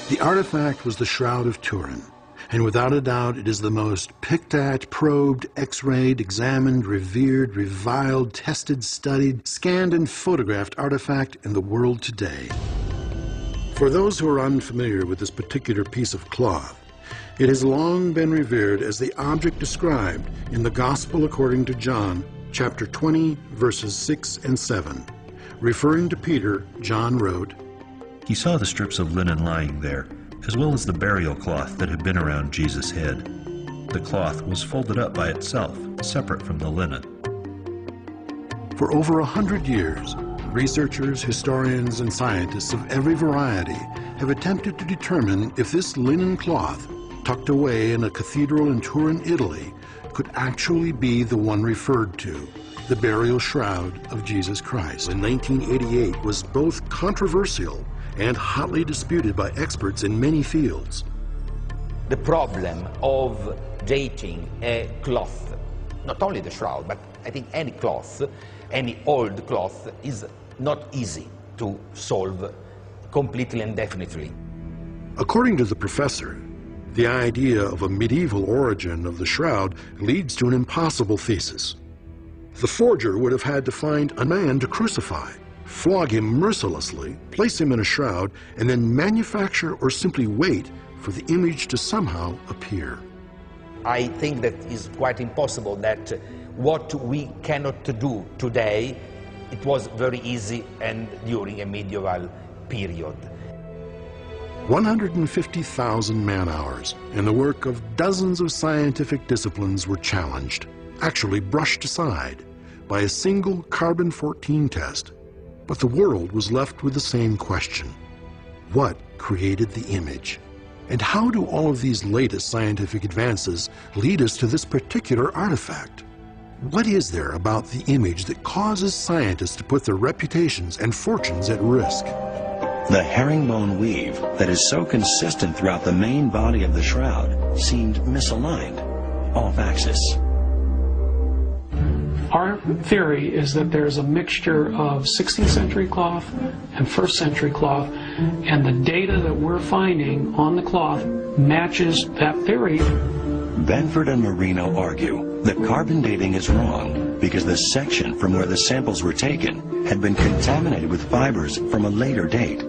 The artifact was the Shroud of Turin, and without a doubt it is the most picked at, probed, x-rayed, examined, revered, reviled, tested, studied, scanned, and photographed artifact in the world today. For those who are unfamiliar with this particular piece of cloth, it has long been revered as the object described in the Gospel according to John, chapter 20, verses 6 and 7. Referring to Peter, John wrote, "He saw the strips of linen lying there, as well as the burial cloth that had been around Jesus' head. The cloth was folded up by itself, separate from the linen." For over 100 years, researchers, historians, and scientists of every variety have attempted to determine if this linen cloth, tucked away in a cathedral in Turin, Italy, could actually be the one referred to, the burial shroud of Jesus Christ. In 1988 was both controversial and hotly disputed by experts in many fields. The problem of dating a cloth, not only the shroud, but I think any cloth, any old cloth, is not easy to solve completely and definitely. According to the professor, the idea of a medieval origin of the shroud leads to an impossible thesis. The forger would have had to find a man to crucify, flog him mercilessly, place him in a shroud, and then manufacture or simply wait for the image to somehow appear. I think that is quite impossible, that what we cannot do today, it was very easy and during a medieval period. 150,000 man-hours and the work of dozens of scientific disciplines were challenged, actually brushed aside, by a single carbon-14 test. But the world was left with the same question. What created the image? And how do all of these latest scientific advances lead us to this particular artifact? What is there about the image that causes scientists to put their reputations and fortunes at risk? The herringbone weave that is so consistent throughout the main body of the shroud seemed misaligned, off-axis. Our theory is that there's a mixture of 16th century cloth and 1st century cloth, and the data that we're finding on the cloth matches that theory. Benford and Marino argue that carbon dating is wrong because the section from where the samples were taken had been contaminated with fibers from a later date.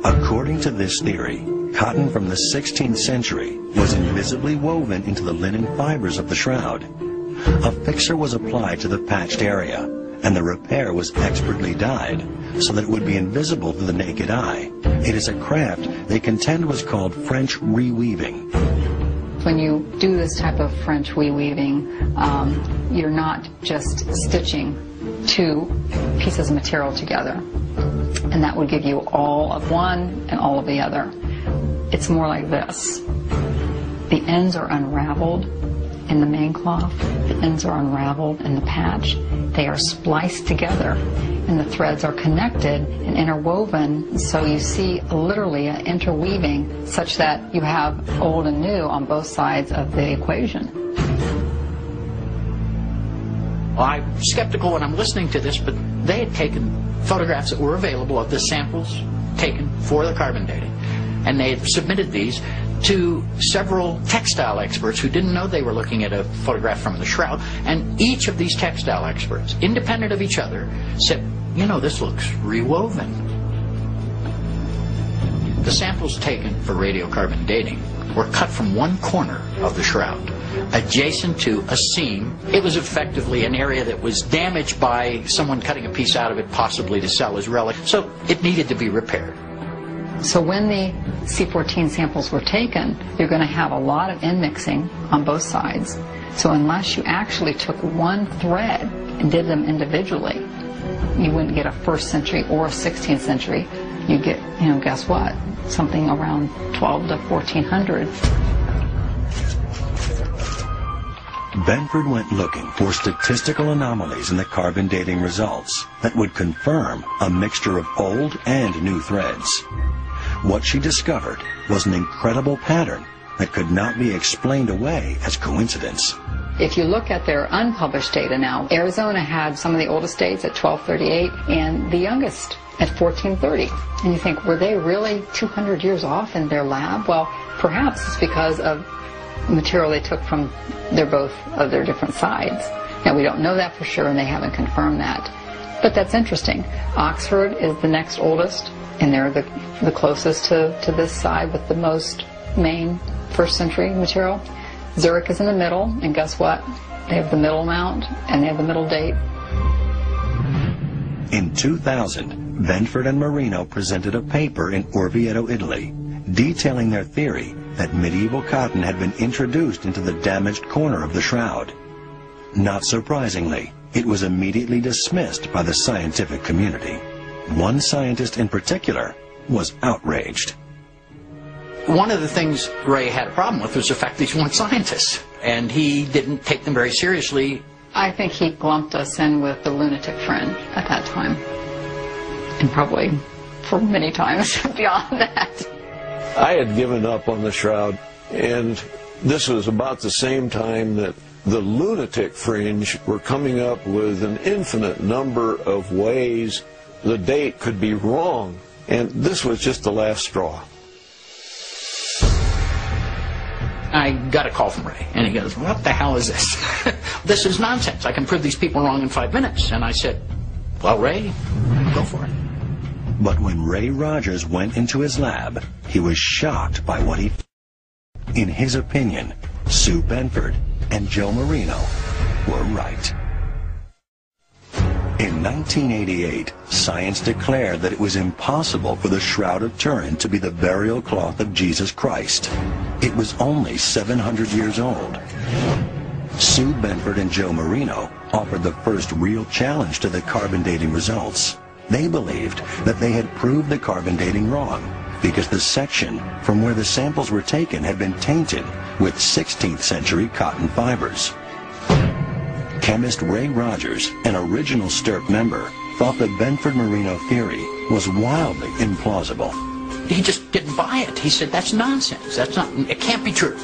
According to this theory, cotton from the 16th century was invisibly woven into the linen fibers of the shroud. A fixer was applied to the patched area, and the repair was expertly dyed so that it would be invisible to the naked eye. It is a craft they contend was called French reweaving. When you do this type of French reweaving, you're not just stitching two pieces of material together, and that would give you all of one and all of the other. It's more like this. The ends are unraveled in the main cloth, the ends are unraveled in the patch, they are spliced together, and the threads are connected and interwoven, so you see literally an interweaving such that you have old and new on both sides of the equation. I'm skeptical when I'm listening to this, but they had taken photographs that were available of the samples taken for the carbon dating, and they had submitted these to several textile experts who didn't know they were looking at a photograph from the shroud, and each of these textile experts, independent of each other, said, you know, this looks rewoven. The samples taken for radiocarbon dating were cut from one corner of the shroud, adjacent to a seam. It was effectively an area that was damaged by someone cutting a piece out of it, possibly to sell as relic, so it needed to be repaired. So when the C14 samples were taken, you're going to have a lot of inmixing on both sides. So unless you actually took one thread and did them individually, you wouldn't get a 1st century or a 16th century. You get, guess what? Something around 12 to 1400. Benford went looking for statistical anomalies in the carbon dating results that would confirm a mixture of old and new threads. What she discovered was an incredible pattern that could not be explained away as coincidence. If you look at their unpublished data now, Arizona had some of the oldest dates at 1238 and the youngest at 1430. And you think, were they really 200 years off in their lab? Well, perhaps it's because of material they took from both of their different sides. Now, we don't know that for sure, and they haven't confirmed that. But that's interesting. Oxford is the next oldest, and they're the closest to this side with the most main first century material. Zurich is in the middle, and guess what? They have the middle amount, and they have the middle date. In 2000, Benford and Marino presented a paper in Orvieto, Italy, detailing their theory that medieval cotton had been introduced into the damaged corner of the shroud. Not surprisingly, it was immediately dismissed by the scientific community. One scientist in particular was outraged. One of the things Ray had a problem with was the fact that he's one scientist, and he didn't take them very seriously. I think he lumped us in with the lunatic fringe at that time, and probably for many times beyond that. I had given up on the shroud, and this was about the same time that the lunatic fringe were coming up with an infinite number of ways the date could be wrong, and this was just the last straw. I got a call from Ray, and he goes, "What the hell is this? This is nonsense. I can prove these people wrong in 5 minutes." And I said, "Well, Ray, go for it." But when Ray Rogers went into his lab, he was shocked by what he found. In his opinion, Sue Benford and Joe Marino were right. In 1988, science declared that it was impossible for the Shroud of Turin to be the burial cloth of Jesus Christ. It was only 700 years old. Sue Benford and Joe Marino offered the first real challenge to the carbon dating results. They believed that they had proved the carbon dating wrong because the section from where the samples were taken had been tainted with 16th century cotton fibers. Chemist Ray Rogers, an original STIRP member, thought the Benford-Marino theory was wildly implausible. He just didn't buy it. He said, "That's nonsense. It can't be true."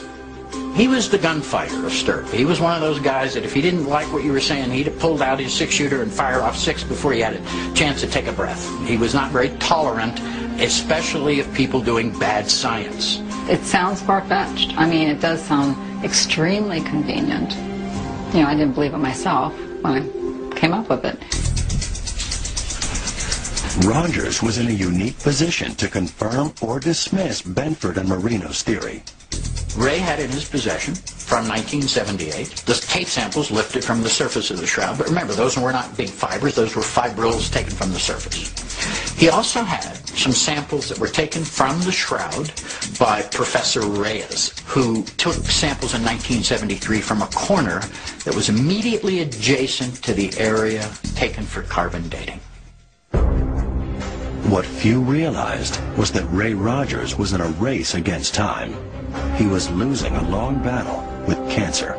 He was the gunfighter of STIRP. He was one of those guys that if he didn't like what you were saying, he'd have pulled out his 6-shooter and fired off 6 before he had a chance to take a breath. He was not very tolerant, especially of people doing bad science. It sounds far-fetched. I mean, it does sound extremely convenient. You know, I didn't believe it myself when I came up with it. Rogers was in a unique position to confirm or dismiss Benford and Marino's theory. Ray had in his possession, from 1978, the tape samples lifted from the surface of the shroud. But remember, those were not big fibers. Those were fibrils taken from the surface. He also had some samples that were taken from the shroud by Professor Reyes, who took samples in 1973 from a corner that was immediately adjacent to the area taken for carbon dating. What few realized was that Ray Rogers was in a race against time. He was losing a long battle with cancer.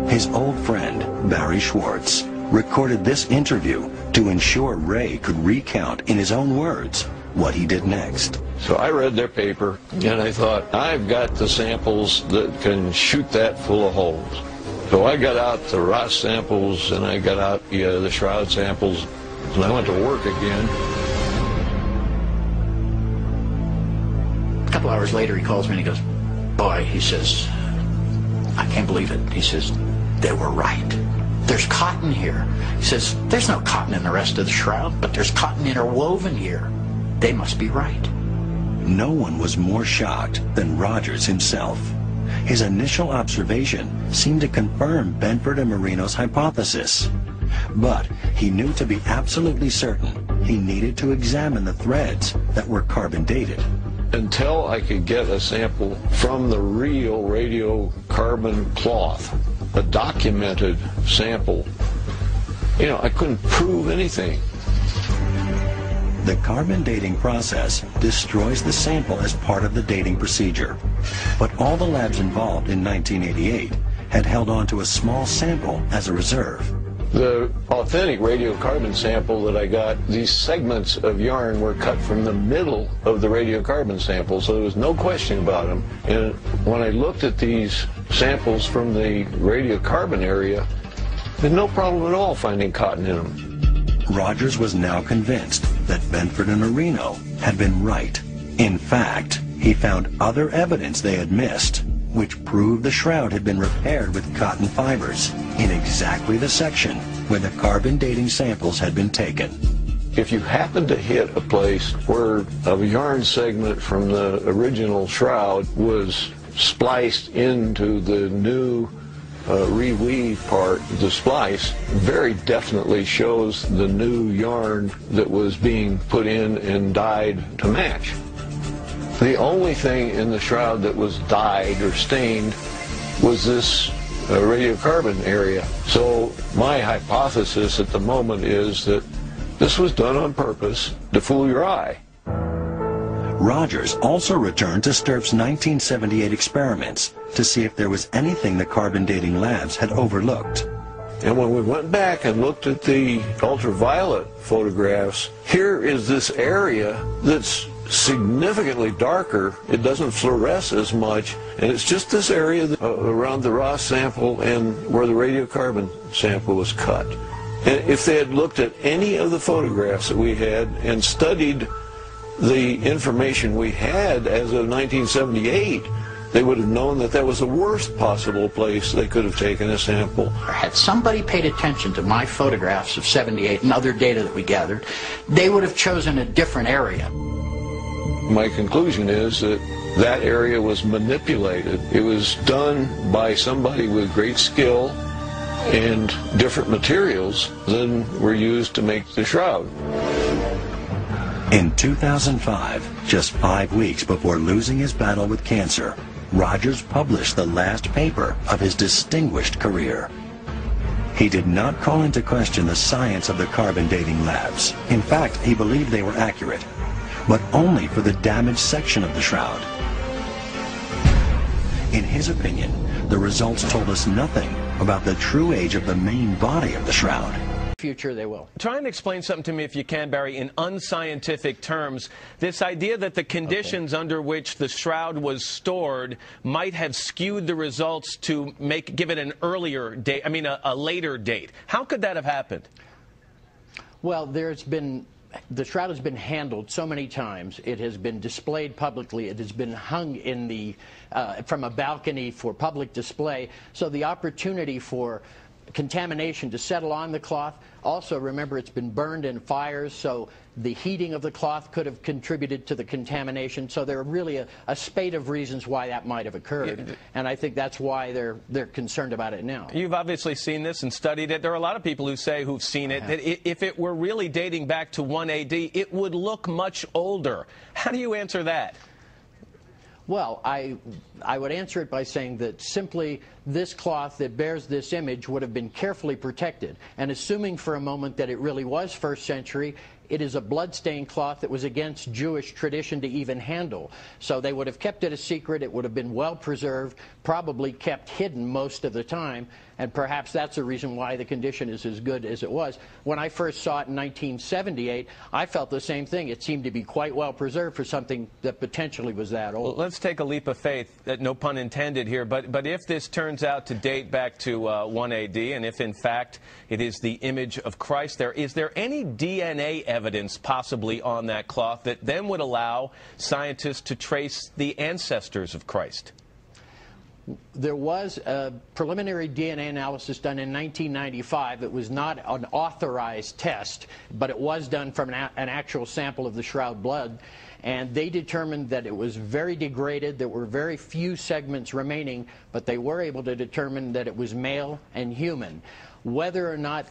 His old friend, Barry Schwartz, recorded this interview to ensure Ray could recount in his own words what he did next. So I read their paper, and I thought, I've got the samples that can shoot that full of holes. So I got out the Ross samples, and I got out the Shroud samples, and I went to work again. A couple hours later, he calls me and he goes, "Boy," he says, "I can't believe it." He says, "They were right. There's cotton here." He says, "There's no cotton in the rest of the shroud, but there's cotton interwoven here. They must be right." No one was more shocked than Rogers himself. His initial observation seemed to confirm Benford and Marino's hypothesis. But he knew to be absolutely certain he needed to examine the threads that were carbon dated. Until I could get a sample from the real radiocarbon cloth, a documented sample, I couldn't prove anything. The carbon dating process destroys the sample as part of the dating procedure. But all the labs involved in 1988 had held on to a small sample as a reserve. The authentic radiocarbon sample that I got, these segments of yarn were cut from the middle of the radiocarbon sample, so there was no question about them. And when I looked at these samples from the radiocarbon area, there's no problem at all finding cotton in them. Rogers was now convinced that Benford and Areno had been right. In fact, he found other evidence they had missed, which proved the shroud had been repaired with cotton fibers in exactly the section where the carbon dating samples had been taken. If you happen to hit a place where a yarn segment from the original shroud was spliced into the new reweave part, the splice very definitely shows the new yarn that was being put in and dyed to match. The only thing in the shroud that was dyed or stained was this radiocarbon area. So my hypothesis at the moment is that this was done on purpose to fool your eye. Rogers also returned to Sturp's 1978 experiments to see if there was anything the carbon dating labs had overlooked. And when we went back and looked at the ultraviolet photographs, here is this area that's significantly darker. It doesn't fluoresce as much, and it's just this area around the raw sample and where the radiocarbon sample was cut. And if they had looked at any of the photographs that we had and studied the information we had as of 1978, they would have known that that was the worst possible place they could have taken a sample. Had somebody paid attention to my photographs of 78 and other data that we gathered, they would have chosen a different area. My conclusion is that that area was manipulated. It was done by somebody with great skill and different materials than were used to make the shroud. In 2005, just 5 weeks before losing his battle with cancer, Rogers published the last paper of his distinguished career. He did not call into question the science of the carbon dating labs. In fact, he believed they were accurate, but only for the damaged section of the shroud. In his opinion, the results told us nothing about the true age of the main body of the shroud. Future they will. Try and explain something to me, if you can, Barry, in unscientific terms. This idea that the conditions under which the shroud was stored might have skewed the results to give it an earlier date, a later date. How could that have happened? Well, the shroud has been handled so many times. It has been displayed publicly. It has been hung in from a balcony for public display. So the opportunity for contamination to settle on the cloth. Also, remember, it's been burned in fires, so the heating of the cloth could have contributed to the contamination. So there are really a spate of reasons why that might have occurred, and I think that's why they're concerned about it now. You've obviously seen this and studied it. There are a lot of people who've seen it, that if it were really dating back to 1 AD, it would look much older. How do you answer that? Well, I would answer it by saying that simply this cloth that bears this image would have been carefully protected. And assuming for a moment that it really was 1st century, it is a blood-stained cloth that was against Jewish tradition to even handle. So they would have kept it a secret. It would have been well preserved, probably kept hidden most of the time, and perhaps that's the reason why the condition is as good as it was. When I first saw it in 1978, I felt the same thing. It seemed to be quite well preserved for something that potentially was that old. Well, let's take a leap of faith, no pun intended here, but if this turns out to date back to 1 AD, and if in fact it is the image of Christ there, is there any DNA evidence possibly on that cloth that then would allow scientists to trace the ancestors of Christ? There was a preliminary DNA analysis done in 1995. It was not an authorized test, but it was done from an actual sample of the shroud blood. And they determined that it was very degraded. There were very few segments remaining, but they were able to determine that it was male and human. Whether or not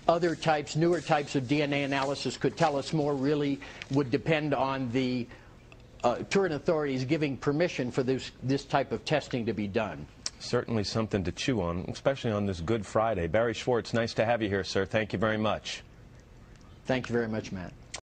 other types, newer types of DNA analysis could tell us more really would depend on the Turin authorities giving permission for this type of testing to be done. Certainly something to chew on, especially on this Good Friday. Barry Schwartz, nice to have you here, sir. Thank you very much. Thank you very much, Matt.